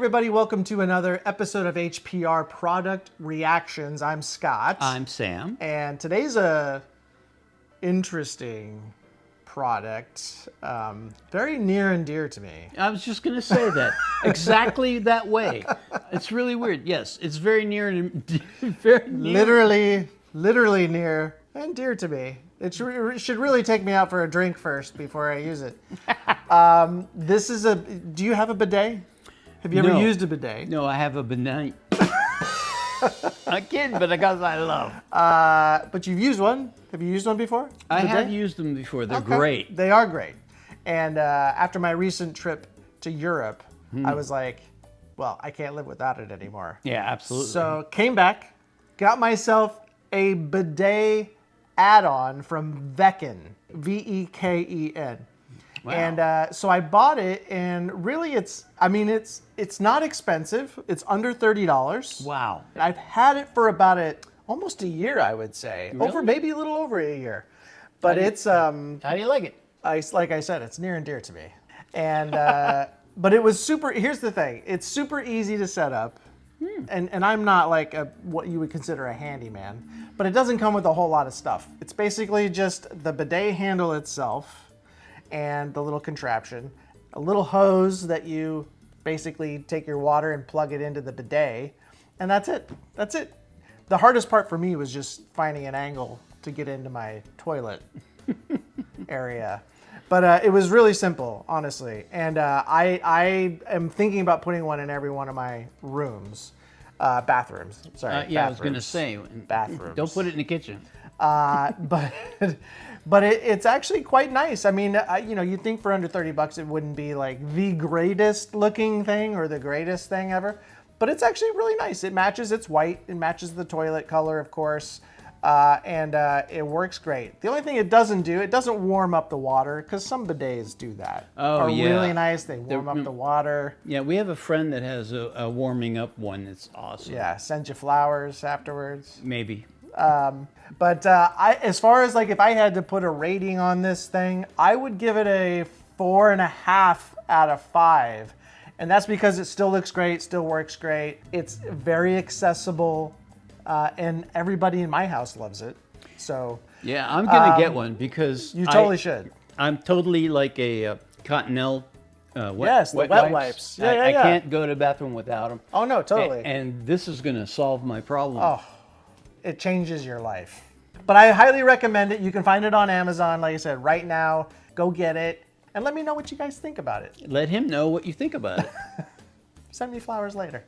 everybody, welcome to another episode of HPR Product Reactions. I'm Scott. I'm Sam. And today's a interesting product, very near and dear to me. I was just going to say that exactly that way. It's really weird. Yes, it's very near and very near. Literally near and dear to me. It should really take me out for a drink first before I use it. This is a. Do you have a bidet? Have you ever used a bidet? No, I have a bidet. I'm kidding, but because I love. But you've used one. Have you used one before? I have used them before. They're great. They are great. And after my recent trip to Europe, I was like, well, I can't live without it anymore. Yeah, absolutely. So came back, got myself a bidet add-on from Veken, V-E-K-E-N. Wow. And so I bought it, and really it's not expensive. It's under $30. Wow. I've had it for about almost a year, I would say. Really? Maybe a little over a year. But it's How do you like it? like I said, it's near and dear to me. And but it was super. Here's the thing: it's super easy to set up. And I'm not like what you would consider a handyman, but it doesn't come with a whole lot of stuff. It's basically just the bidet handle itself and the little contraption, a little hose that you basically take your water and plug it into the bidet, and that's it. That's it. The hardest part for me was just finding an angle to get into my toilet area. But it was really simple, honestly. And I am thinking about putting one in every one of my rooms. Bathrooms. Sorry. Yeah, bathrooms. I was going to say. Bathrooms. Don't put it in the kitchen. But it's actually quite nice. I mean, you think for under $30 it wouldn't be like the greatest looking thing or the greatest thing ever. But it's actually really nice. It matches, it's white. It matches the toilet color, of course. And it works great. The only thing it doesn't do, it doesn't warm up the water, because some bidets do that. Oh, yeah. Really nice. They warm up the water. Yeah, we have a friend that has a warming up one. It's awesome. Yeah, send you flowers afterwards. Maybe. But as far as like if I had to put a rating on this thing, I would give it a 4.5 out of 5. And that's because it still looks great, still works great. It's very accessible. And everybody in my house loves it. So Yeah, I'm going to get one because you totally should. I'm totally like a Cottonelle yes, the wet wipes. Yeah, I can't go to the bathroom without them. Oh, no, totally. And this is going to solve my problem. Oh, it changes your life. But I highly recommend it. You can find it on Amazon, like I said, right now. Go get it. And let me know what you guys think about it. Let him know what you think about it. Send me flowers later.